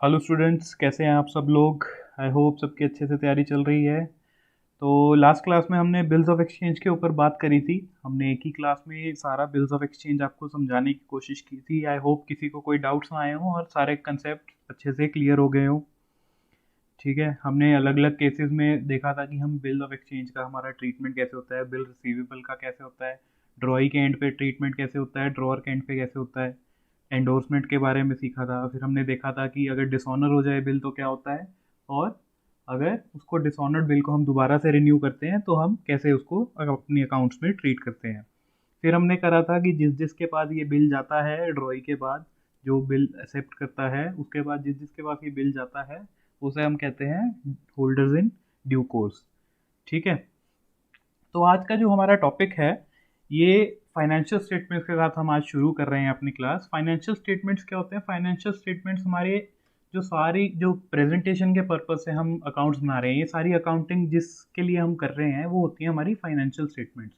Hello students, कैसे हैं आप सब लोग। आई होप सबकी अच्छे से तैयारी चल रही है। तो लास्ट क्लास में हमने बिल्स ऑफ एक्सचेंज के ऊपर बात करी थी। हमने एक ही क्लास में सारा बिल्स ऑफ एक्सचेंज आपको समझाने की कोशिश की थी। आई होप किसी को कोई डाउट्स ना आए हों और सारे कंसेप्ट अच्छे से क्लियर हो गए हों। ठीक है, हमने अलग अलग केसेस में देखा था कि हम बिल ऑफ एक्सचेंज का हमारा ट्रीटमेंट कैसे होता है, बिल रिसीवेबल का कैसे होता है, ड्रॉई के एंड पे ट्रीटमेंट कैसे होता है, ड्रॉअर के एंड पे कैसे होता है, एंडोर्समेंट के बारे में सीखा था। फिर हमने देखा था कि अगर डिसऑनर हो जाए बिल तो क्या होता है, और अगर उसको डिसऑनर्ड बिल को हम दोबारा से रिन्यू करते हैं तो हम कैसे उसको अपनी अकाउंट्स में ट्रीट करते हैं। फिर हमने करा था कि जिस जिसके पास ये बिल जाता है ड्रॉई के बाद, जो बिल एक्सेप्ट करता है उसके बाद जिस जिसके पास ये बिल जाता है उसे हम कहते हैं होल्डर्स इन ड्यू कोर्स। ठीक है, तो आज का जो हमारा टॉपिक है ये फाइनेंशियल स्टेटमेंट्स के साथ हम आज शुरू कर रहे हैं अपनी क्लास। फाइनेंशियल स्टेटमेंट्स क्या होते हैं? फाइनेंशियल स्टेटमेंट्स हमारे जो सारी जो प्रेजेंटेशन के पर्पज से हम अकाउंट्स बना रहे हैं, ये सारी अकाउंटिंग जिसके लिए हम कर रहे हैं वो होती है हमारी फाइनेंशियल स्टेटमेंट्स।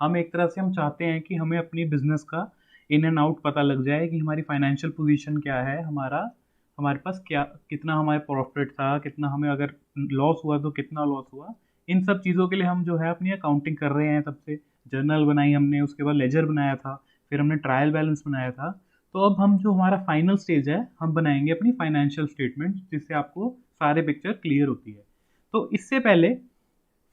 हम एक तरह से हम चाहते हैं कि हमें अपनी बिजनेस का इन एंड आउट पता लग जाए कि हमारी फाइनेंशियल पोजीशन क्या है, हमारे पास क्या कितना हमारे प्रॉफिट था, कितना हमें अगर लॉस हुआ तो कितना लॉस हुआ। इन सब चीज़ों के लिए हम जो है अपनी अकाउंटिंग कर रहे हैं। सबसे जर्नल बनाई हमने, उसके बाद लेजर बनाया था, फिर हमने ट्रायल बैलेंस बनाया था। तो अब हम जो हमारा फाइनल स्टेज है हम बनाएंगे अपनी फाइनेंशियल स्टेटमेंट, जिससे आपको सारे पिक्चर क्लियर होती है। तो इससे पहले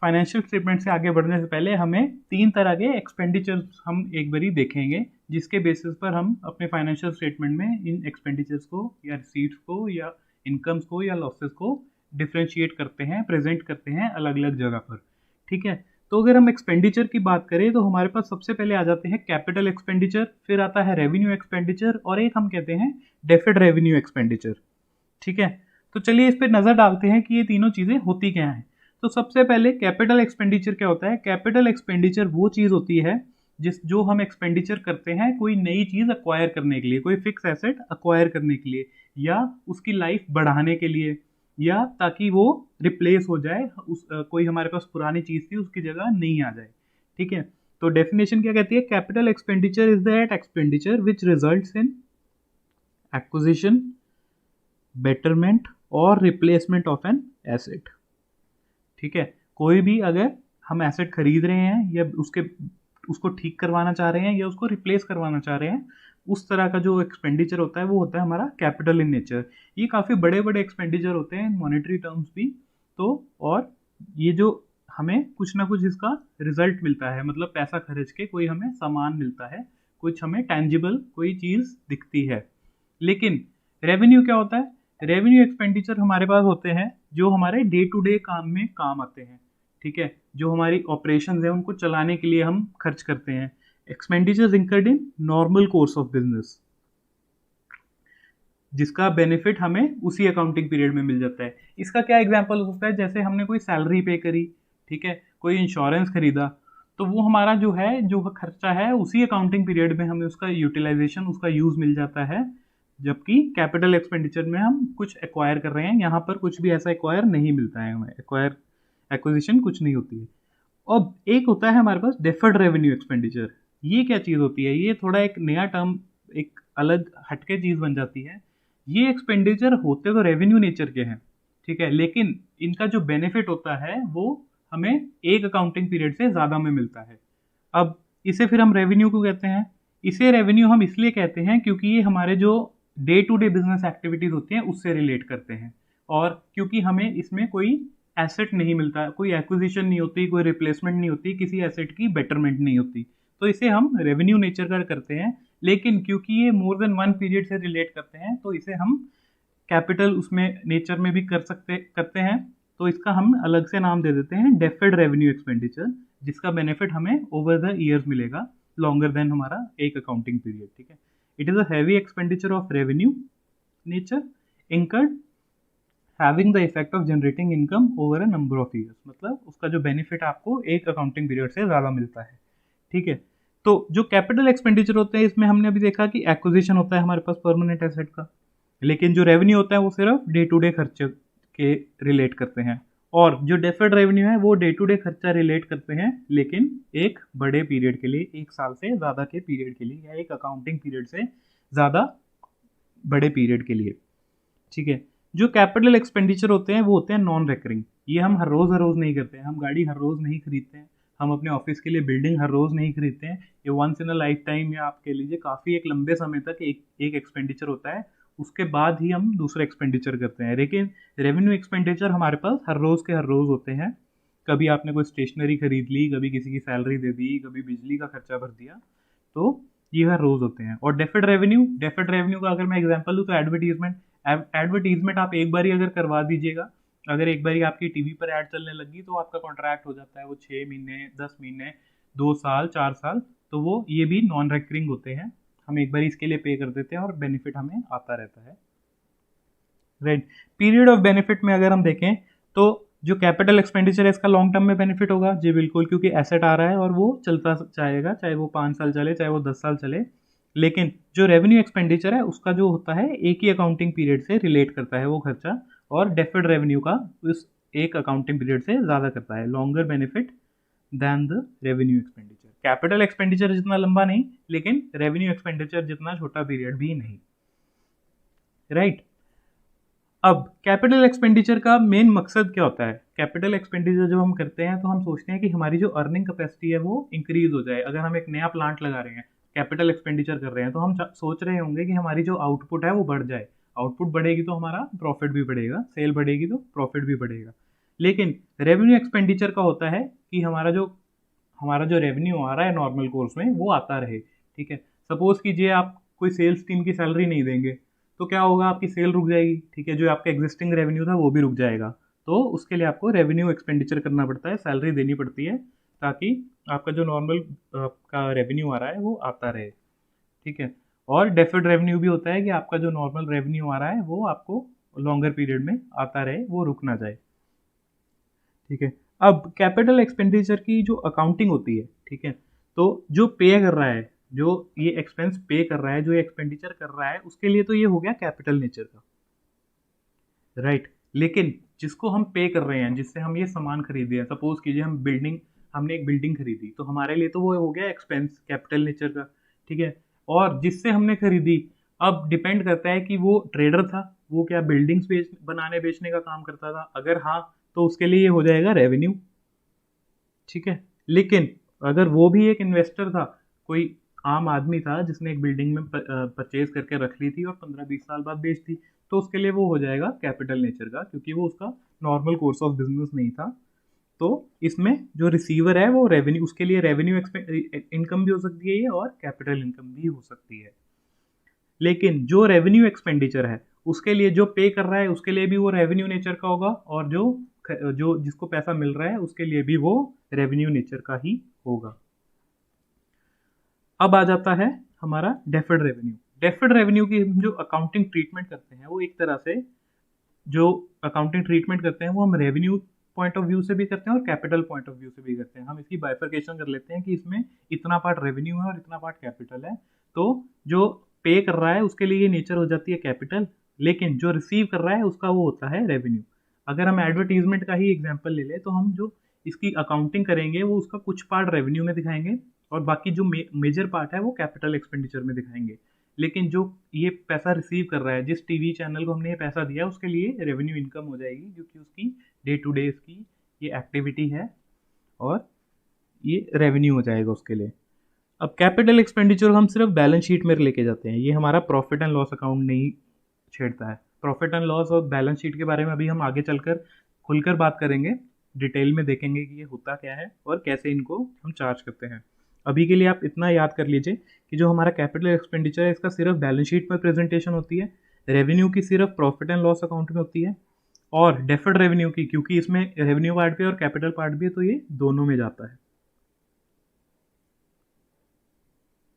फाइनेंशियल स्टेटमेंट से आगे बढ़ने से पहले हमें तीन तरह के एक्सपेंडिचर्स हम एक बारी देखेंगे, जिसके बेसिस पर हम अपने फाइनेंशियल स्टेटमेंट में इन एक्सपेंडिचर्स को या रिसीट्स को या इनकम्स को या लॉसेस को डिफ्रेंशिएट करते हैं, प्रेजेंट करते हैं अलग अलग जगह पर। ठीक है, तो अगर हम एक्सपेंडिचर की बात करें तो हमारे पास सबसे पहले आ जाते हैं कैपिटल एक्सपेंडिचर, फिर आता है रेवेन्यू एक्सपेंडिचर, और एक हम कहते हैं डेफर्ड रेवेन्यू एक्सपेंडिचर। ठीक है, तो चलिए इस पर नजर डालते हैं कि ये तीनों चीजें होती क्या हैं। तो सबसे पहले कैपिटल एक्सपेंडिचर क्या होता है? कैपिटल एक्सपेंडिचर वो चीज होती है जो हम एक्सपेंडिचर करते हैं कोई नई चीज अक्वायर करने के लिए, कोई फिक्स एसेट अक्वायर करने के लिए, या उसकी लाइफ बढ़ाने के लिए, या ताकि वो रिप्लेस हो जाए, कोई हमारे पास पुरानी चीज थी उसकी जगह नहीं आ जाए। ठीक है, तो डेफिनेशन क्या कहती है? Capital expenditure is that expenditure which results in acquisition, betterment और रिप्लेसमेंट ऑफ एन एसेट। ठीक है, कोई भी अगर हम एसेट खरीद रहे हैं या उसको ठीक करवाना चाह रहे हैं या उसको रिप्लेस करवाना चाह रहे हैं, उस तरह का जो एक्सपेंडिचर होता है वो होता है हमारा कैपिटल इन नेचर। ये काफ़ी बड़े बड़े एक्सपेंडिचर होते हैं मॉनेटरी टर्म्स भी। तो और ये जो हमें कुछ ना कुछ इसका रिजल्ट मिलता है, मतलब पैसा खर्च के कोई हमें सामान मिलता है, कुछ हमें टैंजिबल कोई चीज़ दिखती है। लेकिन रेवेन्यू क्या होता है? रेवेन्यू एक्सपेंडिचर हमारे पास होते हैं जो हमारे डे टू डे काम में काम आते हैं। ठीक है, जो हमारी ऑपरेशंस है उनको चलाने के लिए हम खर्च करते हैं। Expenditures incurred in normal course of business, जिसका बेनिफिट हमें उसी अकाउंटिंग पीरियड में मिल जाता है। इसका क्या एग्जांपल हो सकता है? जैसे हमने कोई सैलरी पे करी, ठीक है, कोई इंश्योरेंस खरीदा, तो वो हमारा जो है जो खर्चा है उसी अकाउंटिंग पीरियड में हमें उसका यूटिलाइजेशन, उसका यूज मिल जाता है। जबकि कैपिटल एक्सपेंडिचर में हम कुछ एक्वायर कर रहे हैं, यहाँ पर कुछ भी ऐसा एक्वायर नहीं मिलता है, हमें एक्विजिशन कुछ नहीं होती है। अब एक होता है हमारे पास डेफर्ड रेवेन्यू एक्सपेंडिचर। ये क्या चीज़ होती है? ये थोड़ा एक नया टर्म, एक अलग हटके चीज़ बन जाती है। ये एक्सपेंडिचर होते तो रेवेन्यू नेचर के हैं, ठीक है, लेकिन इनका जो बेनिफिट होता है वो हमें एक अकाउंटिंग पीरियड से ज़्यादा में मिलता है। अब इसे फिर हम रेवेन्यू को कहते हैं। इसे रेवेन्यू हम इसलिए कहते हैं क्योंकि ये हमारे जो day to day business activities होती हैं उससे रिलेट करते हैं, और क्योंकि हमें इसमें कोई एसेट नहीं मिलता, कोई एक्विजिशन नहीं होती, कोई रिप्लेसमेंट नहीं होती, किसी एसेट की बेटरमेंट नहीं होती, तो इसे हम रेवेन्यू नेचर का करते हैं। लेकिन क्योंकि ये मोर देन वन पीरियड से रिलेट करते हैं तो इसे हम कैपिटल उसमें नेचर में भी करते हैं। तो इसका हम अलग से नाम दे देते हैं डेफर्ड रेवेन्यू एक्सपेंडिचर, जिसका बेनिफिट हमें ओवर द ईयर्स मिलेगा, लॉन्गर देन हमारा एक अकाउंटिंग पीरियड। ठीक है, it is a heavy expenditure of revenue nature incurred having the effect of generating income over a number of years, मतलब उसका जो बेनिफिट आपको एक अकाउंटिंग पीरियड से ज़्यादा मिलता है। ठीक है, तो जो कैपिटल एक्सपेंडिचर होते हैं इसमें हमने अभी देखा कि एक्विजिशन होता है हमारे पास परमानेंट एसेट का, लेकिन जो रेवेन्यू होता है वो सिर्फ डे टू डे खर्चे के रिलेट करते हैं, और जो डेफर्ड रेवेन्यू है वो डे टू डे खर्चा रिलेट करते हैं, लेकिन एक बड़े पीरियड के लिए, एक साल से ज़्यादा के पीरियड के लिए, या एक अकाउंटिंग पीरियड से ज़्यादा बड़े पीरियड के लिए। ठीक है। जो कैपिटल एक्सपेंडिचर होते हैं वो होते हैं नॉन रेकरिंग। ये हम हर रोज़ नहीं करते हैं, हम गाड़ी हर रोज़ नहीं खरीदते हैं, हम अपने ऑफिस के लिए बिल्डिंग हर रोज़ नहीं खरीदते हैं। ये once in a life time या आप कह लीजिए काफ़ी एक लंबे समय तक एक एक्सपेंडिचर होता है, उसके बाद ही हम दूसरा एक्सपेंडिचर करते हैं। लेकिन रेवेन्यू एक्सपेंडिचर हमारे पास हर रोज़ के हर रोज़ होते हैं। कभी आपने कोई स्टेशनरी खरीद ली, कभी किसी की सैलरी दे दी, कभी बिजली का खर्चा भर दिया, तो ये हर रोज़ होते हैं। और डेफर्ड रेवेन्यू का अगर मैं एग्जांपल दूँ तो एडवर्टीजमेंट। एडवर्टीजमेंट आप एक बार ही अगर करवा दीजिएगा, अगर एक बार ही आपकी टीवी पर ऐड चलने लगी तो आपका कॉन्ट्रैक्ट हो जाता है वो 6 महीने, 10 महीने, 2 साल, 4 साल, तो वो ये भी नॉन रेकरिंग होते हैं। हम एक बार इसके लिए पे कर देते हैं और बेनिफिट हमें आता रहता है, राइट। पीरियड ऑफ बेनिफिट में अगर हम देखें तो जो कैपिटल एक्सपेंडिचर है इसका लॉन्ग टर्म में बेनिफिट होगा जी बिल्कुल, क्योंकि एसेट आ रहा है और वो चलता जाएगा, चाहे वो 5 साल चले, चाहे वो 10 साल चले। लेकिन जो रेवेन्यू एक्सपेंडिचर है उसका जो होता है एक ही अकाउंटिंग पीरियड से रिलेट करता है वो खर्चा, और डेफर्ड रेवेन्यू का उस एक अकाउंटिंग पीरियड से ज़्यादा करता है, longer benefit than the revenue expenditure. Capital expenditure जितना लंबा नहीं, लेकिन रेवेन्यू एक्सपेंडिचर जितना छोटा पीरियड भी नहीं, राइट। अब कैपिटल एक्सपेंडिचर का मेन मकसद क्या होता है? कैपिटल एक्सपेंडिचर जब हम करते हैं तो हम सोचते हैं कि हमारी जो अर्निंग कैपेसिटी है वो इंक्रीज हो जाए। अगर हम एक नया प्लांट लगा रहे हैं, कैपिटल एक्सपेंडिचर कर रहे हैं, तो हम सोच रहे होंगे कि हमारी जो आउटपुट है वो बढ़ जाए। आउटपुट बढ़ेगी तो हमारा प्रॉफिट भी बढ़ेगा, सेल बढ़ेगी तो प्रॉफिट भी बढ़ेगा। लेकिन रेवेन्यू एक्सपेंडिचर का होता है कि हमारा जो रेवेन्यू आ रहा है नॉर्मल कोर्स में वो आता रहे, ठीक है। सपोज कीजिए आप कोई सेल्स टीम की सैलरी नहीं देंगे तो क्या होगा, आपकी सेल रुक जाएगी, ठीक है, जो आपका एग्जिस्टिंग रेवेन्यू था वो भी रुक जाएगा। तो उसके लिए आपको रेवेन्यू एक्सपेंडिचर करना पड़ता है, सैलरी देनी पड़ती है, ताकि आपका जो नॉर्मल का रेवेन्यू आ रहा है वो आता रहे, ठीक है। और डेफर्ड रेवेन्यू भी होता है कि आपका जो नॉर्मल रेवेन्यू आ रहा है वो आपको लॉन्गर पीरियड में आता रहे, वो रुक ना जाए, ठीक है। अब कैपिटल एक्सपेंडिचर की जो अकाउंटिंग होती है, ठीक है, तो जो पे कर रहा है, जो ये एक्सपेंस पे कर रहा है, जो ये एक्सपेंडिचर कर रहा है, उसके लिए तो ये हो गया कैपिटल नेचर का, राइट। लेकिन जिसको हम पे कर रहे हैं, जिससे हम ये सामान खरीदे हैं, सपोज कीजिए हमने एक बिल्डिंग खरीदी, तो हमारे लिए तो वो हो गया एक्सपेंस कैपिटल नेचर का, ठीक है। और जिससे हमने खरीदी, अब डिपेंड करता है कि वो ट्रेडर था, वो क्या बिल्डिंग्स बनाने बेचने का काम करता था, अगर हाँ तो उसके लिए ये हो जाएगा रेवेन्यू, ठीक है। लेकिन अगर वो भी एक इन्वेस्टर था, कोई आम आदमी था जिसने एक बिल्डिंग में परचेज करके रख ली थी और 15-20 साल बाद बेच दी, तो उसके लिए वो हो जाएगा कैपिटल नेचर का, क्योंकि वो उसका नॉर्मल कोर्स ऑफ बिजनेस नहीं था। तो इसमें जो रिसीवर है वो रेवेन्यू, उसके लिए रेवेन्यू इनकम भी हो सकती है ये, और कैपिटल इनकम भी हो सकती है। लेकिन जो रेवेन्यू एक्सपेंडिचर है उसके लिए जो पे कर रहा है उसके लिए भी वो रेवेन्यू नेचर का होगा, और जो जिसको पैसा मिल रहा है उसके लिए भी वो रेवेन्यू नेचर का ही होगा। अब आ जाता है हमारा डेफर्ड रेवेन्यू। डेफर्ड रेवेन्यू की हम जो अकाउंटिंग ट्रीटमेंट करते हैं वो एक तरह से जो अकाउंटिंग ट्रीटमेंट करते हैं वो हम रेवेन्यू पॉइंट ऑफ व्यू से भी करते हैं और कैपिटल पॉइंट ऑफ व्यू से भी करते हैं। हम इसकी बाइफर्केशन कर लेते हैं कि इसमें इतना पार्ट रेवेन्यू है और इतना पार्ट कैपिटल है। तो जो पे कर रहा है उसके लिए ये नेचर हो जाती है कैपिटल, लेकिन जो रिसीव कर रहा है उसका वो होता है रेवेन्यू। अगर हम एडवर्टीजमेंट का ही एग्जाम्पल ले लें तो हम जो इसकी अकाउंटिंग करेंगे वो उसका कुछ पार्ट रेवेन्यू में दिखाएंगे और बाकी जो मेजर पार्ट है वो कैपिटल एक्सपेंडिचर में दिखाएंगे। लेकिन जो ये पैसा रिसीव कर रहा है, जिस टीवी चैनल को हमने ये पैसा दिया, उसके लिए रेवेन्यू इनकम हो जाएगी, क्योंकि उसकी डे टू डे की ये एक्टिविटी है और ये रेवेन्यू हो जाएगा उसके लिए। अब कैपिटल एक्सपेंडिचर हम सिर्फ बैलेंस शीट में लेके जाते हैं, ये हमारा प्रॉफिट एंड लॉस अकाउंट नहीं छेड़ता है। प्रॉफिट एंड लॉस और बैलेंस शीट के बारे में अभी हम आगे चलकर खुलकर बात करेंगे, डिटेल में देखेंगे कि ये होता क्या है और कैसे इनको हम चार्ज करते हैं। अभी के लिए आप इतना याद कर लीजिए कि जो हमारा कैपिटल एक्सपेंडिचर है इसका सिर्फ बैलेंस शीट में प्रेजेंटेशन होती है, रेवेन्यू की सिर्फ प्रॉफिट एंड लॉस अकाउंट में होती है, और डेफर्ड रेवेन्यू की, क्योंकि इसमें रेवेन्यू पार्ट भी और कैपिटल पार्ट भी है, तो ये दोनों में जाता है,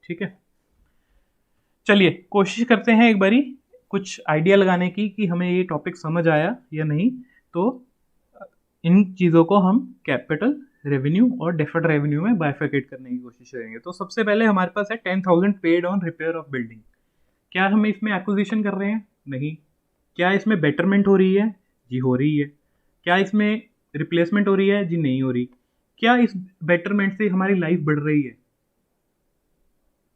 ठीक है। चलिए कोशिश करते हैं एक बारी कुछ आइडिया लगाने की कि हमें ये टॉपिक समझ आया या नहीं। तो इन चीज़ों को हम कैपिटल रेवेन्यू और डेफर्ड रेवेन्यू में बाइफरकेट करने की कोशिश करेंगे। तो सबसे पहले हमारे पास है 10,000 paid on repair of building. क्या हम इसमें एक्विजिशन कर रहे हैं? नहीं। क्या इसमें बेटरमेंट हो रही है? जी हो रही है। क्या इसमें रिप्लेसमेंट हो रही है? जी नहीं हो रही। क्या इस बेटरमेंट से हमारी लाइफ बढ़ रही है?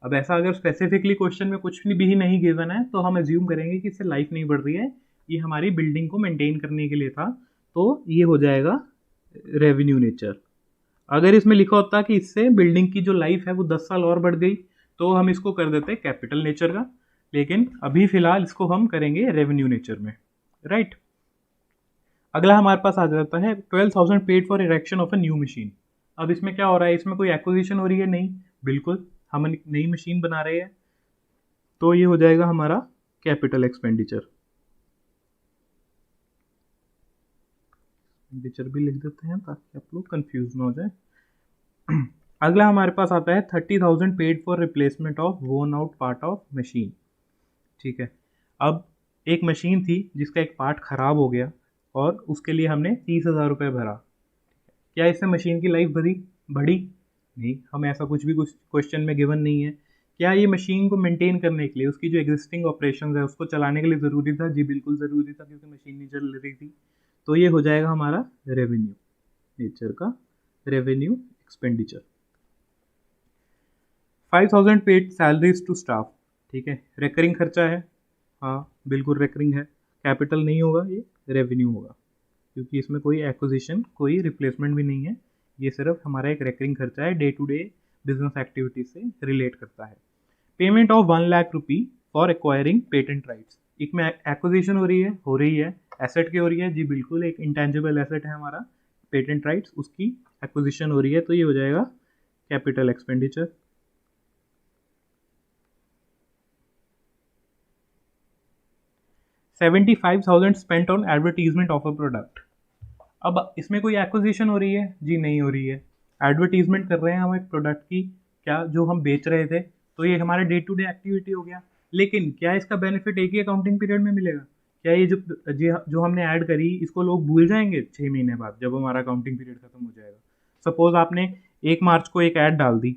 अब ऐसा अगर स्पेसिफिकली क्वेश्चन में कुछ भी नहीं गिवन है तो हम एज्यूम करेंगे कि इससे लाइफ नहीं बढ़ रही है, ये हमारी बिल्डिंग को मेंटेन करने के लिए था, तो ये हो जाएगा रेवेन्यू नेचर। अगर इसमें लिखा होता कि इससे बिल्डिंग की जो लाइफ है वो 10 साल और बढ़ गई, तो हम इसको कर देते कैपिटल नेचर का, लेकिन अभी फिलहाल इसको हम करेंगे रेवेन्यू नेचर में, राइट। अगला हमारे पास आ जाता है 12,000 paid for erection of a new machine. अब इसमें क्या हो रहा है, इसमें कोई एक्विजिशन हो रही है? नहीं, बिल्कुल हम एक नई मशीन बना रहे हैं, तो ये हो जाएगा हमारा कैपिटल एक्सपेंडिचर। एक्सपेंडिचर भी लिख देते हैं ताकि आप लोग कंफ्यूज ना हो जाए। अगला हमारे पास आता है 30,000 पेड फॉर रिप्लेसमेंट ऑफ वोन आउट पार्ट ऑफ मशीन। ठीक है, अब एक मशीन थी जिसका एक पार्ट खराब हो गया और उसके लिए हमने 30,000 रुपये भरा। क्या इससे मशीन की लाइफ बढ़ी? नहीं, हमें ऐसा कुछ भी क्वेश्चन में गिवन नहीं है। क्या ये मशीन को मेंटेन करने के लिए, उसकी जो एग्जिस्टिंग ऑपरेशन है उसको चलाने के लिए ज़रूरी था? जी बिल्कुल ज़रूरी था, क्योंकि मशीन नहीं चल रही थी। तो ये हो जाएगा हमारा रेवेन्यू नेचर का revenue expenditure. 5,000 paid salaries to staff. ठीक है, रेकरिंग खर्चा है, हाँ बिल्कुल रेकरिंग है, कैपिटल नहीं होगा, ये रेवेन्यू होगा, क्योंकि इसमें कोई एक्विजिशन कोई रिप्लेसमेंट भी नहीं है, ये सिर्फ हमारा एक रेकरिंग खर्चा है, day to day business activity से रिलेट करता है। Payment of 1 lakh rupee for acquiring patent rights. एक में एक्विजिशन हो रही है, एसेट की हो रही है, जी बिल्कुल, एक इंटेंजिबल एसेट है हमारा पेटेंट राइट्स, उसकी एक्विजिशन हो रही है, तो ये हो जाएगा capital expenditure. $75,000 spent on advertisement of a product. अब इसमें कोई एक्विजिशन हो रही है? जी नहीं हो रही है, एडवर्टीजमेंट कर रहे हैं हम एक प्रोडक्ट की, क्या जो हम बेच रहे थे, तो ये हमारा डे टू डे एक्टिविटी हो गया। लेकिन क्या इसका बेनिफिट एक ही अकाउंटिंग पीरियड में मिलेगा? क्या ये जो हमने ऐड करी इसको लोग भूल जाएंगे 6 महीने बाद जब हमारा अकाउंटिंग पीरियड खत्म हो जाएगा? सपोज आपने 1 मार्च को एक ऐड डाल दी,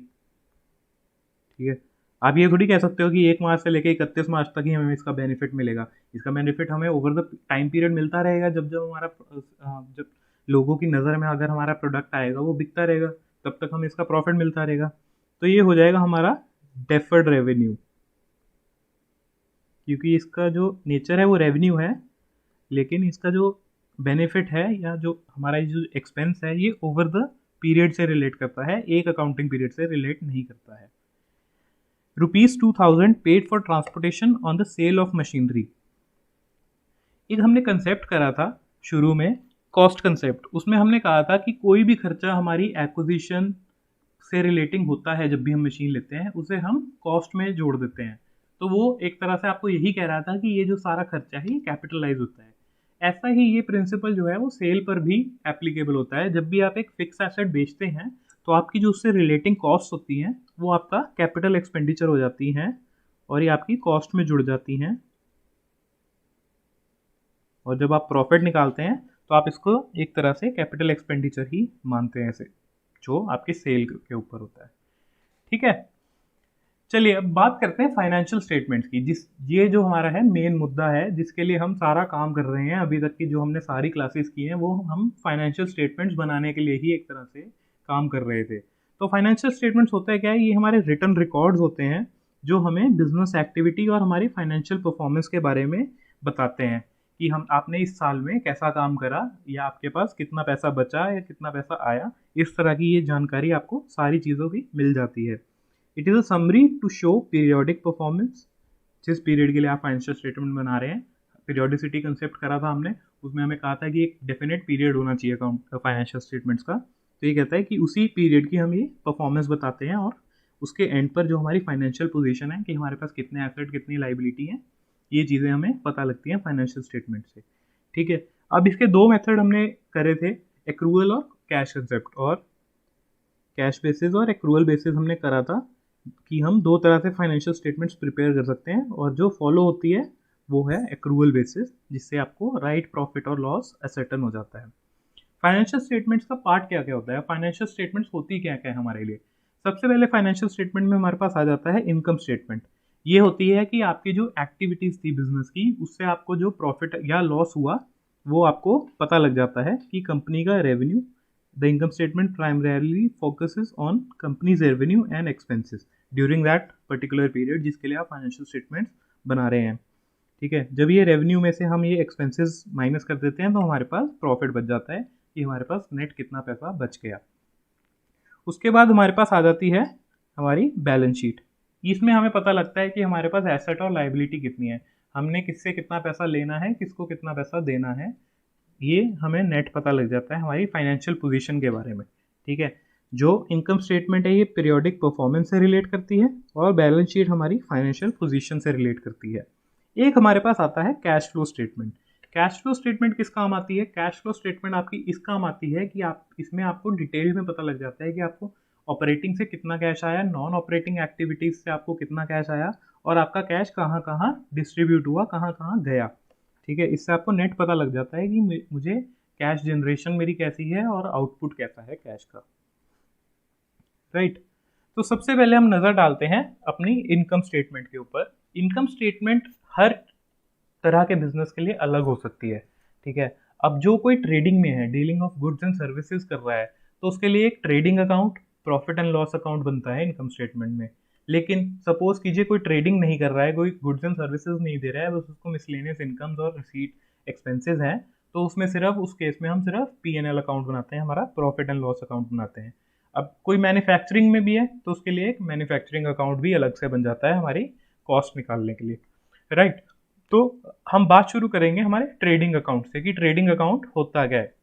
ठीक है, आप ये थोड़ी कह सकते हो कि 1 मार्च से लेकर 31 मार्च तक ही हमें इसका बेनिफिट मिलेगा। इसका बेनिफिट हमें ओवर द टाइम पीरियड मिलता रहेगा, जब जब हमारा जब लोगों की नज़र में अगर हमारा प्रोडक्ट आएगा वो बिकता रहेगा, तब तक हमें इसका प्रॉफिट मिलता रहेगा। तो ये हो जाएगा हमारा डेफर्ड रेवेन्यू, क्योंकि इसका जो नेचर है वो रेवेन्यू है, लेकिन इसका जो बेनिफिट है या जो हमारा जो एक्सपेंस है ये ओवर द पीरियड से रिलेट करता है, एक अकाउंटिंग पीरियड से रिलेट नहीं करता है। ₹2,000 paid for transportation on the sale of machinery. एक हमने कंसेप्ट करा था शुरू में, कॉस्ट कंसेप्ट, उसमें हमने कहा था कि कोई भी खर्चा हमारी एक्विजिशन से रिलेटिंग होता है, जब भी हम मशीन लेते हैं उसे हम कॉस्ट में जोड़ देते हैं, तो वो एक तरह से आपको यही कह रहा था कि ये जो सारा खर्चा है ये कैपिटलाइज होता है। ऐसा ही ये प्रिंसिपल जो है वो सेल पर भी एप्लीकेबल होता है। जब भी आप एक फिक्स एसेट बेचते हैं तो आपकी जो उससे रिलेटिंग कॉस्ट होती हैं वो आपका कैपिटल एक्सपेंडिचर हो जाती हैं और ये आपकी कॉस्ट में जुड़ जाती हैं, और जब आप प्रॉफिट निकालते हैं तो आप इसको एक तरह से कैपिटल एक्सपेंडिचर ही मानते हैं, ऐसे जो आपके सेल के ऊपर होता है। ठीक है, चलिए अब बात करते हैं फाइनेंशियल स्टेटमेंट्स की, ये जो हमारा है मेन मुद्दा है जिसके लिए हम सारा काम कर रहे हैं। अभी तक की जो हमने सारी क्लासेस की हैं वो हम फाइनेंशियल स्टेटमेंट्स बनाने के लिए ही एक तरह से काम कर रहे थे। तो फाइनेंशियल स्टेटमेंट्स होता है क्या है, ये हमारे रिटर्न रिकॉर्ड्स होते हैं जो हमें बिजनेस एक्टिविटी और हमारी फाइनेंशियल परफॉर्मेंस के बारे में बताते हैं कि आपने इस साल में कैसा काम करा, या आपके पास कितना पैसा बचा या कितना पैसा आया, इस तरह की ये जानकारी आपको सारी चीज़ों की मिल जाती है। It is a summary to show periodic performance, जिस पीरियड के लिए आप फाइनेंशियल स्टेटमेंट बना रहे हैं। पीरियोडिसिटी कंसेप्ट करा था हमने, उसमें हमें कहा था कि एक डेफिनेट पीरियड होना चाहिए अकाउंट फाइनेंशियल स्टेटमेंट्स का, तो ये कहता है कि उसी पीरियड की हम ये परफॉर्मेंस बताते हैं और उसके एंड पर जो हमारी फाइनेंशियल पोजीशन है कि हमारे पास कितने एसेट कितनी लाइबिलिटी है, ये चीज़ें हमें पता लगती हैं फाइनेंशियल स्टेटमेंट से। ठीक है, अब इसके 2 मेथड हमने करे थे, एक्रूअल और कैश कंसेप्ट, और कैश बेसिस और एक्रूअल बेसिस हमने करा था कि हम 2 तरह से फाइनेंशियल स्टेटमेंट्स प्रिपेयर कर सकते हैं, और जो फॉलो होती है वो है एक्रूअल बेसिस, जिससे आपको राइट प्रॉफिट और लॉस असर्टन हो जाता है। फाइनेंशियल स्टेटमेंट्स का पार्ट क्या क्या होता है, फाइनेंशियल स्टेटमेंट्स होती क्या क्या है हमारे लिए? सबसे पहले फाइनेंशियल स्टेटमेंट में हमारे पास आ जाता है इनकम स्टेटमेंट। ये होती है कि आपकी जो एक्टिविटीज़ थी बिजनेस की, उससे आपको जो प्रॉफिट या लॉस हुआ वो आपको पता लग जाता है कि कंपनी का revenue. The income statement primarily focuses on companies revenue and expenses during that particular period जिसके लिए आप फाइनेंशियल स्टेटमेंट्स बना रहे हैं। ठीक है, जब ये रेवेन्यू में से हम ये एक्सपेंसेस माइनस कर देते हैं तो हमारे पास प्रॉफिट बच जाता है कि हमारे पास नेट कितना पैसा बच गया। उसके बाद हमारे पास आ जाती है हमारी बैलेंस शीट। इसमें हमें पता लगता है कि हमारे पास एसेट और लायबिलिटी कितनी है, हमने किससे कितना पैसा लेना है, किसको कितना पैसा देना है, ये हमें नेट पता लग जाता है हमारी फाइनेंशियल पोजीशन के बारे में। ठीक है, जो इनकम स्टेटमेंट है ये पीरियोडिक परफॉर्मेंस से रिलेट करती है और बैलेंस शीट हमारी फाइनेंशियल पोजीशन से रिलेट करती है। एक हमारे पास आता है cash flow statement. Cash flow statement किस काम आती है? कैश फ्लो स्टेटमेंट आपकी इस काम आती है कि आप इसमें आपको डिटेल में पता लग जाता है कि आपको ऑपरेटिंग से कितना कैश आया, नॉन ऑपरेटिंग एक्टिविटीज से आपको कितना कैश आया और आपका कैश कहाँ कहाँ डिस्ट्रीब्यूट हुआ, कहाँ कहाँ गया। ठीक है, इससे आपको नेट पता लग जाता है कि मुझे कैश जनरेशन मेरी कैसी है और आउटपुट कैसा है कैश का। राइट, तो सबसे पहले हम नज़र डालते हैं अपनी इनकम स्टेटमेंट के ऊपर। इनकम स्टेटमेंट हर तरह के बिजनेस के लिए अलग हो सकती है। ठीक है, अब जो कोई ट्रेडिंग में है, dealing of goods and services कर रहा है, तो उसके लिए एक trading account, profit and loss account बनता है इनकम स्टेटमेंट में। लेकिन सपोज कीजिए कोई ट्रेडिंग नहीं कर रहा है, कोई गुड्स एंड सर्विसेज नहीं दे रहा है, बस उसको मिसलेनियस इनकम्स और रिसीट एक्सपेंसेस हैं, तो उसमें सिर्फ उस केस में हम सिर्फ P&L अकाउंट बनाते हैं, हमारा प्रॉफिट एंड लॉस अकाउंट बनाते हैं। अब कोई मैन्युफैक्चरिंग में भी है तो उसके लिए एक मैन्युफैक्चरिंग अकाउंट भी अलग से बन जाता है हमारी कॉस्ट निकालने के लिए। राइट, तो हम बात शुरू करेंगे हमारे ट्रेडिंग अकाउंट से कि ट्रेडिंग अकाउंट होता क्या है।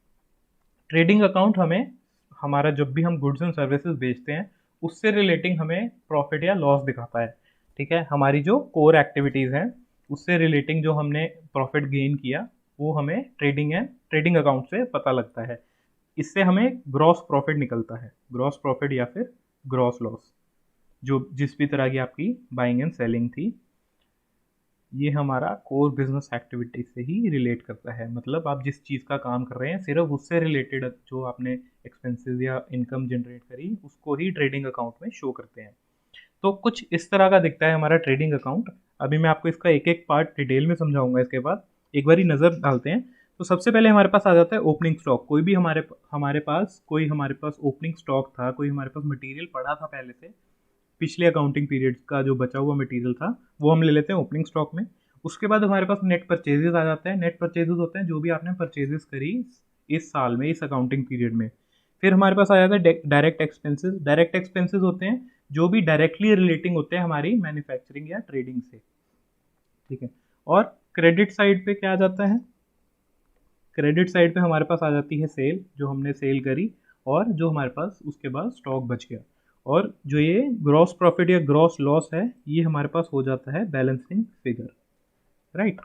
ट्रेडिंग अकाउंट हमें हमारा जब भी हम गुड्स एंड सर्विसेज बेचते हैं उससे रिलेटिंग हमें प्रॉफिट या लॉस दिखाता है। ठीक है, हमारी जो कोर एक्टिविटीज़ हैं उससे रिलेटिंग जो हमने प्रॉफिट गेन किया वो हमें ट्रेडिंग अकाउंट से पता लगता है। इससे हमें ग्रॉस प्रॉफिट निकलता है, ग्रॉस प्रॉफिट या फिर ग्रॉस लॉस, जो जिस भी तरह की आपकी बाइंग एंड सेलिंग थी, ये हमारा कोर बिजनेस एक्टिविटी से ही रिलेट करता है। मतलब आप जिस चीज़ का काम कर रहे हैं सिर्फ उससे रिलेटेड जो आपने एक्सपेंसेस या इनकम जनरेट करी उसको ही ट्रेडिंग अकाउंट में शो करते हैं। तो कुछ इस तरह का दिखता है हमारा ट्रेडिंग अकाउंट। अभी मैं आपको इसका एक एक पार्ट डिटेल में समझाऊंगा, इसके बाद एक बार ही नज़र डालते हैं। तो सबसे पहले हमारे पास आ जाता है ओपनिंग स्टॉक। कोई भी हमारे पास ओपनिंग स्टॉक था, कोई हमारे पास मटेरियल पड़ा था पहले से, पिछले अकाउंटिंग पीरियड का जो बचा हुआ मटेरियल था वो हम ले लेते हैं ओपनिंग स्टॉक में। उसके बाद हमारे पास नेट परचेजेस आ जाते हैं। नेट परचेजेस होते हैं जो भी आपने परचेजेस करी इस साल में, इस अकाउंटिंग पीरियड में। फिर हमारे पास आ जाता है डायरेक्ट एक्सपेंसेस। डायरेक्ट एक्सपेंसेस होते हैं जो भी डायरेक्टली रिलेटिंग होते हैं हमारी मैन्युफैक्चरिंग या ट्रेडिंग से। ठीक है, और क्रेडिट साइड पे क्या आ जाता है? क्रेडिट साइड पे हमारे पास आ जाती है सेल, जो हमने सेल करी और जो हमारे पास उसके बाद स्टॉक बच गया। और जो ये ग्रॉस प्रॉफिट या ग्रॉस लॉस है ये हमारे पास हो जाता है बैलेंसिंग फिगर। राइट,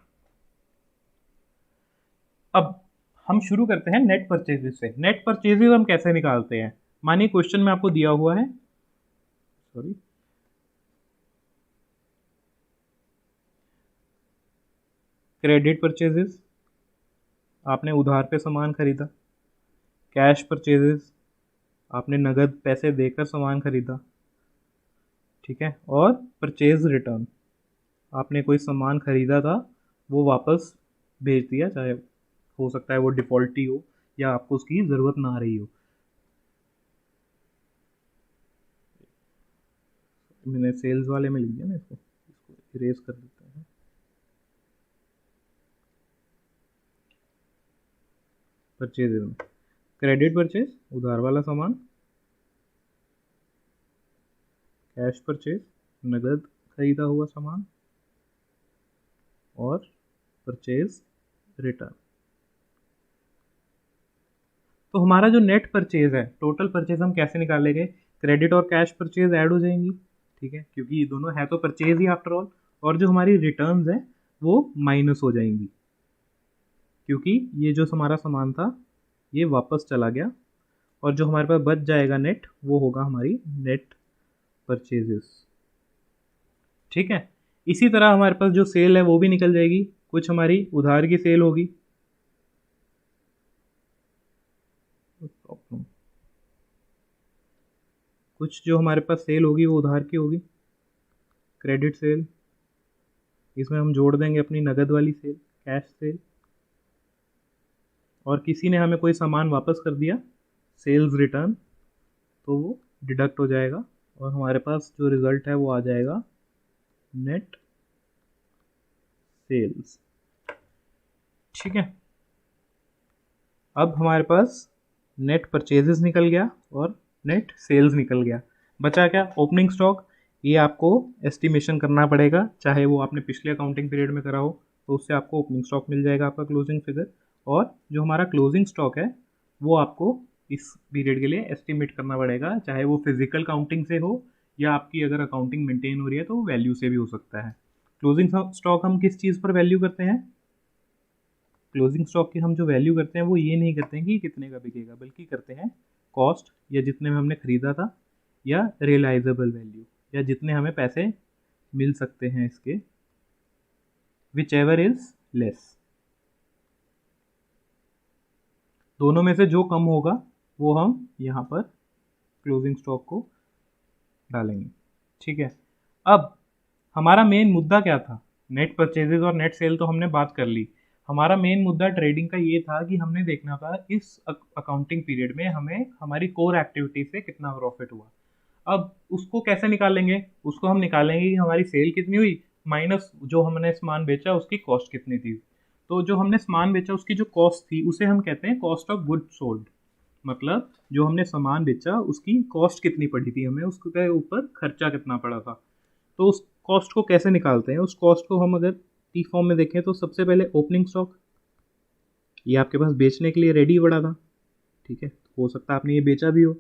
अब हम शुरू करते हैं नेट परचेजेस से। नेट परचेजेस हम कैसे निकालते हैं? मानिए क्वेश्चन में आपको दिया हुआ है, सॉरी, क्रेडिट परचेजेस, आपने उधार पे सामान खरीदा। कैश परचेजेस, आपने नगद पैसे देकर सामान खरीदा। ठीक है, और परचेज रिटर्न, आपने कोई सामान खरीदा था वो वापस भेज दिया, चाहे हो सकता है वो डिफ़ॉल्टी हो या आपको उसकी ज़रूरत ना रही हो। मैंने सेल्स वाले में लिख दिया ना, इसको इरेज कर देते हैं। परचेज में क्रेडिट परचेज, उधार वाला सामान। कैश परचेज, नगद खरीदा हुआ सामान। और परचेज रिटर्न। तो हमारा जो नेट परचेज है, टोटल परचेज हम कैसे निकालेंगे? क्रेडिट और कैश परचेज ऐड हो जाएंगी। ठीक है, क्योंकि ये दोनों है तो परचेज ही आफ्टर ऑल। और जो हमारी रिटर्न्स हैं वो माइनस हो जाएंगी, क्योंकि ये जो हमारा सामान था ये वापस चला गया। और जो हमारे पास बच जाएगा नेट वो होगा हमारी नेट परचेजेस। ठीक है, इसी तरह हमारे पास जो सेल है वो भी निकल जाएगी। कुछ हमारी उधार की सेल होगी, कुछ जो हमारे पास सेल होगी वो उधार की होगी, क्रेडिट सेल। इसमें हम जोड़ देंगे अपनी नगद वाली सेल, कैश सेल। और किसी ने हमें कोई सामान वापस कर दिया, सेल्स रिटर्न, तो वो डिडक्ट हो जाएगा और हमारे पास जो रिज़ल्ट है वो आ जाएगा नेट सेल्स। ठीक है, अब हमारे पास नेट परचेजेस निकल गया और नेट सेल्स निकल गया। बचा क्या? Opening stock. ये आपको एस्टिमेशन करना पड़ेगा, चाहे वो आपने पिछले अकाउंटिंग पीरियड में करा हो तो उससे आपको ओपनिंग स्टॉक मिल जाएगा आपका क्लोजिंग फिगर। और जो हमारा क्लोजिंग स्टॉक है वो आपको इस पीरियड के लिए एस्टिमेट करना पड़ेगा, चाहे वो फिजिकल काउंटिंग से हो या आपकी अगर अकाउंटिंग मेंटेन हो रही है तो वैल्यू से भी हो सकता है। क्लोजिंग स्टॉक हम किस चीज़ पर वैल्यू करते हैं? क्लोजिंग स्टॉक की हम जो वैल्यू करते हैं वो ये नहीं करते हैं कि कितने का बिकेगा, बल्कि करते हैं कॉस्ट या जितने में हमने खरीदा था, या रियलाइजेबल वैल्यू या जितने हमें पैसे मिल सकते हैं इसके, विच एवर इज लेस। दोनों में से जो कम होगा वो हम यहाँ पर क्लोजिंग स्टॉक को डालेंगे। ठीक है, अब हमारा मेन मुद्दा क्या था? नेट परचेजेस और नेट सेल तो हमने बात कर ली। हमारा मेन मुद्दा ट्रेडिंग का ये था कि हमने देखना था इस अकाउंटिंग पीरियड में हमें हमारी कोर एक्टिविटी से कितना प्रॉफिट हुआ। अब उसको कैसे निकालेंगे? उसको हम निकालेंगे कि हमारी सेल कितनी हुई माइनस जो हमने सामान बेचा उसकी कॉस्ट कितनी थी। तो जो हमने सामान बेचा उसकी जो कॉस्ट थी उसे हम कहते हैं कॉस्ट ऑफ गुड सोल्ड। मतलब जो हमने सामान बेचा उसकी कॉस्ट कितनी पड़ी थी, हमें उसके ऊपर खर्चा कितना पड़ा था। तो उस कॉस्ट को कैसे निकालते हैं? उस कॉस्ट को हम अगर टी फॉर्म में देखें तो सबसे पहले ओपनिंग स्टॉक, ये आपके पास बेचने के लिए रेडी पड़ा था। ठीक है, हो सकता है आपने ये बेचा भी हो।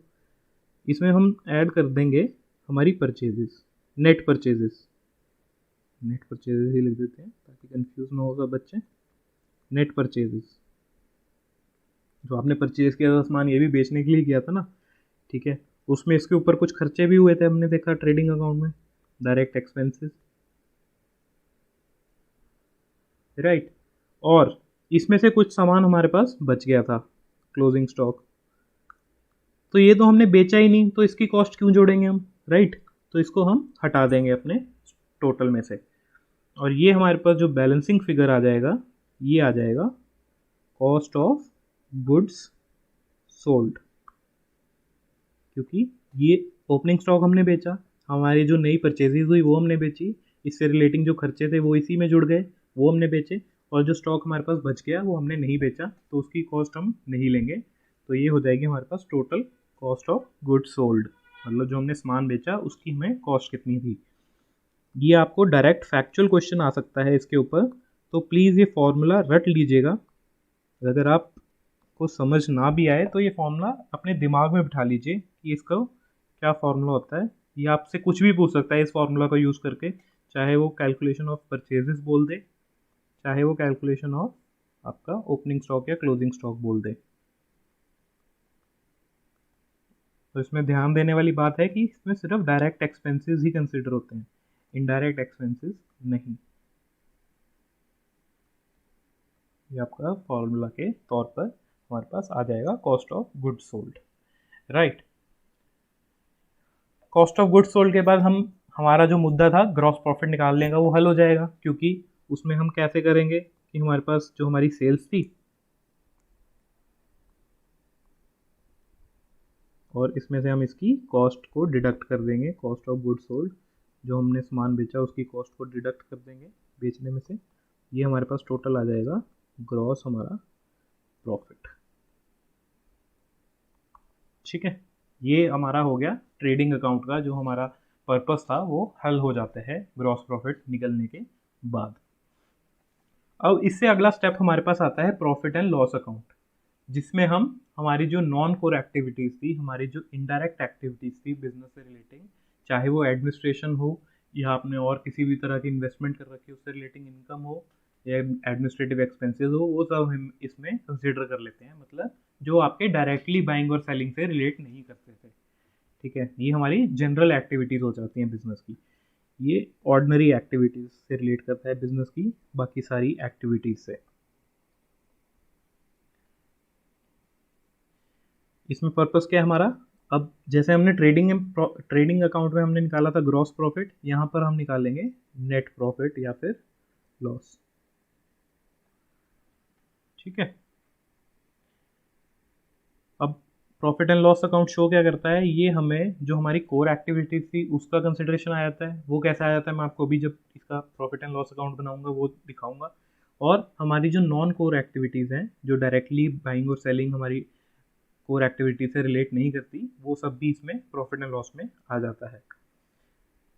इसमें हम ऐड कर देंगे हमारी purchases, net purchases. Net purchases ही लिख देते हैं ताकि कंफ्यूज ना हो सब बच्चे। नेट परचेजेस, जो आपने परचेज किया था सामान ये भी बेचने के लिए किया था ना। ठीक है, उसमें इसके ऊपर कुछ खर्चे भी हुए थे, हमने देखा ट्रेडिंग अकाउंट में, डायरेक्ट एक्सपेंसेस, राइट। और इसमें से कुछ सामान हमारे पास बच गया था, क्लोजिंग स्टॉक। तो ये तो हमने बेचा ही नहीं, तो इसकी कॉस्ट क्यों जोड़ेंगे हम, राइट। तो इसको हम हटा देंगे अपने टोटल में से, और ये हमारे पास जो बैलेंसिंग फिगर आ जाएगा ये आ जाएगा कॉस्ट ऑफ गुड्स सोल्ड। क्योंकि ये ओपनिंग स्टॉक हमने बेचा, हमारी जो नई परचेजेज हुई वो हमने बेची, इससे रिलेटिंग जो खर्चे थे वो इसी में जुड़ गए, वो हमने बेचे, और जो स्टॉक हमारे पास बच गया वो हमने नहीं बेचा तो उसकी कॉस्ट हम नहीं लेंगे। तो ये हो जाएगी हमारे पास total cost of goods sold, मतलब जो हमने सामान बेचा उसकी हमें कॉस्ट कितनी थी। ये आपको डायरेक्ट फैक्चुअल क्वेश्चन आ सकता है इसके ऊपर, तो प्लीज़ ये फॉर्मूला रट लीजिएगा। अगर आप को समझ ना भी आए तो ये फॉर्मूला अपने दिमाग में बिठा लीजिए कि इसका क्या फॉर्मूला होता है। ये आपसे कुछ भी पूछ सकता है इस फॉर्मूला को यूज़ करके, चाहे वो कैलकुलेशन ऑफ परचेजेस बोल दे, चाहे वो कैलकुलेशन ऑफ आपका ओपनिंग स्टॉक या क्लोजिंग स्टॉक बोल दे। तो इसमें ध्यान देने वाली बात है कि इसमें सिर्फ डायरेक्ट एक्सपेंसेस ही कंसिडर होते हैं, इनडायरेक्ट एक्सपेंसेस नहीं। ये आपका फॉर्मूला के तौर पर हमारे पास आ जाएगा cost of goods sold, right. Cost of goods sold के बाद हम हमारा जो मुद्दा था ग्रॉस प्रॉफिट निकालने का वो हल हो जाएगा, क्योंकि उसमें हम कैसे करेंगे कि हमारे पास जो हमारी सेल्स थी और इसमें से हम इसकी कॉस्ट को डिडक्ट कर देंगे, कॉस्ट ऑफ गुड्स सोल्ड, जो हमने सामान बेचा उसकी कॉस्ट को डिडक्ट कर देंगे बेचने में से। ये हमारे पास टोटल आ जाएगा ग्रॉस हमारा प्रॉफिट। ठीक है, ये हमारा हो गया ट्रेडिंग अकाउंट का जो हमारा पर्पस था वो हल हो जाता है ग्रॉस प्रॉफिट निकलने के बाद। अब इससे अगला स्टेप हमारे पास आता है प्रॉफिट एंड लॉस अकाउंट, जिसमें हम हमारी जो नॉन कोर एक्टिविटीज़ थी, हमारी जो इनडायरेक्ट एक्टिविटीज़ थी बिजनेस से रिलेटिंग, चाहे वो एडमिनिस्ट्रेशन हो या आपने और किसी भी तरह की इन्वेस्टमेंट कर रखी है उससे रिलेटिंग इनकम हो या एडमिनिस्ट्रेटिव एक्सपेंसेस हो, वो सब हम इसमें कंसिडर कर लेते हैं, मतलब जो आपके डायरेक्टली बाइंग और सेलिंग से रिलेट नहीं करते थे। ठीक है, ये हमारी जनरल एक्टिविटीज़ हो जाती हैं बिजनेस की। ये ऑर्डिनरी एक्टिविटीज़ से रिलेट करता है बिजनेस की बाकी सारी एक्टिविटीज़ से। इसमें पर्पस क्या है हमारा? अब जैसे हमने ट्रेडिंग अकाउंट में हमने निकाला था ग्रॉस प्रॉफिट, यहाँ पर हम निकालेंगे नेट प्रॉफिट या फिर लॉस। ठीक है, अब profit and loss account show क्या करता है, ये हमें जो हमारी कोर एक्टिविटीज थी उसका कंसिडरेशन आ जाता है। वो कैसे आ जाता है मैं आपको अभी जब इसका प्रॉफिट एंड लॉस अकाउंट बनाऊंगा वो दिखाऊंगा। और हमारी जो नॉन कोर एक्टिविटीज़ हैं, जो डायरेक्टली बाइंग और सेलिंग हमारी कोर एक्टिविटी से रिलेट नहीं करती, वो सब भी इसमें प्रॉफिट एंड लॉस में आ जाता है।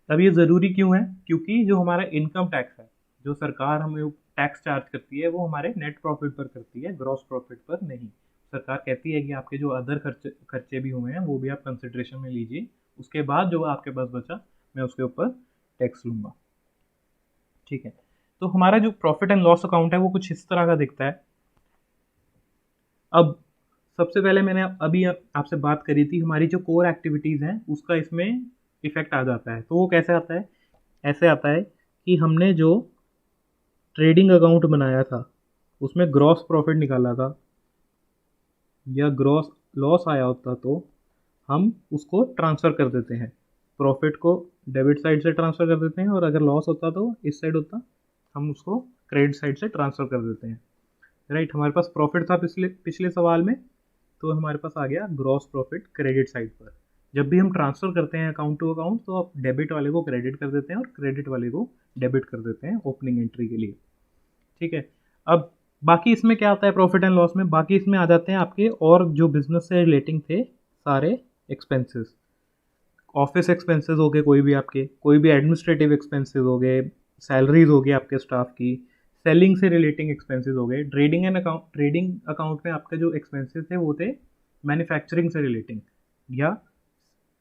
अब ये ज़रूरी क्यों है, क्योंकि जो हमारा इनकम टैक्स है, जो सरकार हमें टैक्स चार्ज करती है, वो हमारे नेट प्रॉफिट पर करती है, ग्रॉस प्रॉफिट पर नहीं। सरकार कहती है कि आपके जो अदर खर्चे भी हुए हैं वो भी आप कंसिडरेशन में लीजिए, उसके बाद जो आपके पास बचा मैं उसके ऊपर टैक्स लूँगा। ठीक है, तो हमारा जो प्रॉफिट एंड लॉस अकाउंट है वो कुछ इस तरह का दिखता है। अब सबसे पहले मैंने अभी आपसे बात करी थी, हमारी जो कोर एक्टिविटीज़ हैं उसका इसमें इफेक्ट आ जाता है। तो वो कैसे आता है, ऐसे आता है कि हमने जो ट्रेडिंग अकाउंट बनाया था उसमें ग्रॉस प्रॉफिट निकाला था या ग्रॉस लॉस आया होता, तो हम उसको ट्रांसफ़र कर देते हैं, प्रॉफिट को डेबिट साइड से ट्रांसफ़र कर देते हैं, और अगर लॉस होता तो इस साइड होता, हम उसको क्रेडिट साइड से ट्रांसफ़र कर देते हैं। राइट, हमारे पास प्रॉफिट था पिछले पिछले सवाल में, तो हमारे पास आ गया ग्रॉस प्रॉफिट क्रेडिट साइड पर। जब भी हम ट्रांसफ़र करते हैं अकाउंट टू अकाउंट, तो आप डेबिट वाले को क्रेडिट कर देते हैं और क्रेडिट वाले को डेबिट कर देते हैं ओपनिंग एंट्री के लिए। ठीक है, अब बाकी इसमें क्या आता है प्रॉफिट एंड लॉस में, बाकी इसमें आ जाते हैं आपके और जो बिजनेस से रिलेटिंग थे सारे एक्सपेंसेस। ऑफिस एक्सपेंसेस हो गए, कोई भी आपके, कोई भी एडमिनिस्ट्रेटिव एक्सपेंसेस हो गए, सैलरीज हो गई आपके स्टाफ की, सेलिंग से रिलेटिंग एक्सपेंसेस हो गए। ट्रेडिंग अकाउंट में आपके जो एक्सपेंसेस थे वो थे मैन्युफैक्चरिंग से रिलेटिंग या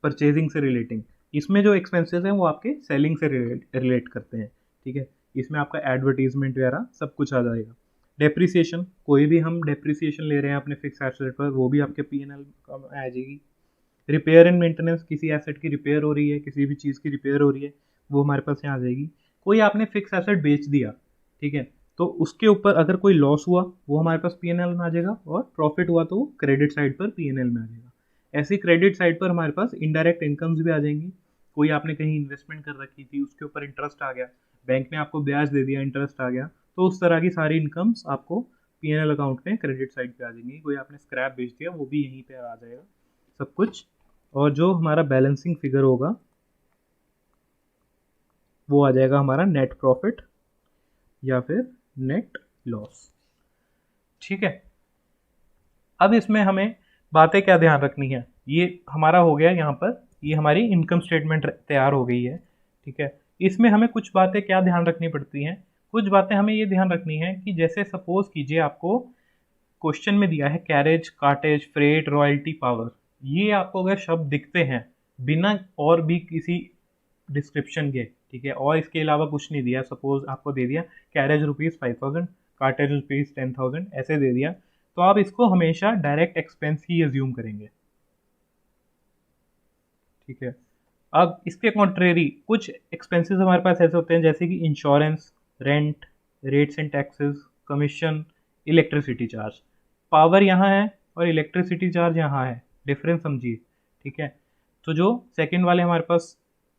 परचेजिंग से रिलेटिंग। इसमें जो एक्सपेंसेस हैं वो आपके सेलिंग से रिलेट करते हैं। ठीक है, इसमें आपका एडवर्टीजमेंट वगैरह सब कुछ आ जाएगा। डेप्रिसिएशन, कोई भी हम डेप्रिसिएशन ले रहे हैं अपने फिक्स एसेट पर, वो भी आपके P&L में आ जाएगी। रिपेयर एंड मेंटेनेंस, किसी एसेट की रिपेयर हो रही है, किसी भी चीज़ की रिपेयर हो रही है, वो हमारे पास यहाँ आ जाएगी। कोई आपने फिक्स एसेट बेच दिया, ठीक है, तो उसके ऊपर अगर कोई लॉस हुआ वो हमारे पास P&L में आ जाएगा, और प्रॉफिट हुआ तो क्रेडिट साइड पर P&L में आ जाएगा। ऐसी क्रेडिट साइड पर हमारे पास इनडायरेक्ट इनकम्स भी आ जाएंगी। कोई आपने कहीं इन्वेस्टमेंट कर रखी थी, उसके ऊपर इंटरेस्ट आ गया, बैंक ने आपको ब्याज दे दिया, इंटरेस्ट आ गया, तो उस तरह की सारी इनकम्स आपको P&L अकाउंट में क्रेडिट साइड पे आ जाएंगी। कोई आपने स्क्रैप बेच दिया, वो भी यहीं पे आ जाएगा सब कुछ। और जो हमारा बैलेंसिंग फिगर होगा वो आ जाएगा हमारा नेट प्रॉफिट या फिर नेट लॉस। ठीक है, अब इसमें हमें बातें क्या ध्यान रखनी है, ये हमारा हो गया यहाँ पर, ये हमारी इनकम स्टेटमेंट तैयार हो गई है। ठीक है, इसमें हमें कुछ बातें क्या ध्यान रखनी पड़ती हैं, कुछ बातें हमें ये ध्यान रखनी है कि जैसे सपोज कीजिए आपको क्वेश्चन में दिया है carriage, cartage, freight, royalty, power, ये आपको अगर शब्द दिखते हैं बिना और भी किसी डिस्क्रिप्शन के, ठीक है, और इसके अलावा कुछ नहीं दिया, सपोज आपको दे दिया कैरेज ₹5,000, कार्टेज ₹10,000, ऐसे दे दिया, तो आप इसको हमेशा डायरेक्ट एक्सपेंस ही एज्यूम करेंगे। ठीक है, अब इसके कॉन्ट्रेरी कुछ एक्सपेंसेस हमारे पास ऐसे होते हैं जैसे कि insurance, rent, rates and taxes, commission, electricity charge. Power यहाँ है और इलेक्ट्रिसिटी चार्ज यहाँ है, डिफरेंस समझिए। ठीक है, तो जो सेकंड वाले हमारे पास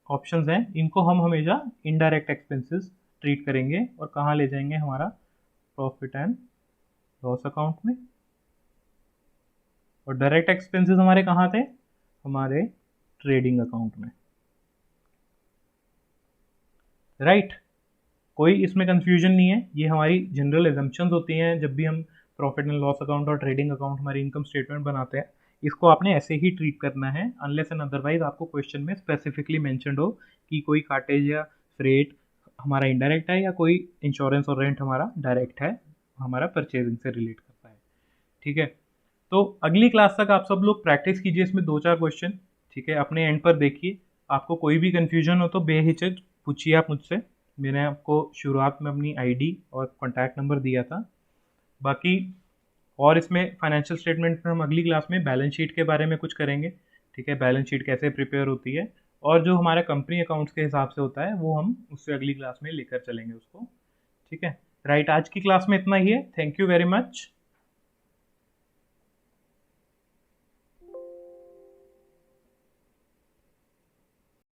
ऑप्शंस हैं इनको हम हमेशा इनडायरेक्ट एक्सपेंसेस ट्रीट करेंगे और कहाँ ले जाएंगे, हमारा प्रॉफिट एंड लॉस अकाउंट में। और डायरेक्ट एक्सपेंसेस हमारे कहाँ थे, हमारे ट्रेडिंग अकाउंट में। राइट, कोई इसमें कंफ्यूजन नहीं है, ये हमारी जनरल एजम्पशंस होती हैं जब भी हम प्रॉफिट एंड लॉस अकाउंट और ट्रेडिंग अकाउंट हमारी इनकम स्टेटमेंट बनाते हैं। इसको आपने ऐसे ही ट्रीट करना है अनलेस एंड अदरवाइज आपको क्वेश्चन में स्पेसिफिकली मेंशन्ड हो कि कोई कार्टेज या फ्रेट हमारा इनडायरेक्ट है या कोई इंश्योरेंस और रेंट हमारा डायरेक्ट है, हमारा परचेजिंग से रिलेट करता है। ठीक है, तो अगली क्लास तक आप सब लोग प्रैक्टिस कीजिए इसमें 2-4 क्वेश्चन। ठीक है, अपने एंड पर देखिए, आपको कोई भी कन्फ्यूजन हो तो बेहिचक पूछिए आप मुझसे। मैंने आपको शुरुआत में अपनी आईडी और कॉन्टैक्ट नंबर दिया था। बाकी और इसमें फाइनेंशियल स्टेटमेंट में हम अगली क्लास में बैलेंस शीट के बारे में कुछ करेंगे। ठीक है, बैलेंस शीट कैसे प्रिपेयर होती है और जो हमारे कंपनी अकाउंट्स के हिसाब से होता है वो हम उससे अगली क्लास में लेकर चलेंगे उसको। ठीक है, राइट, आज की क्लास में इतना ही है। Thank you very much.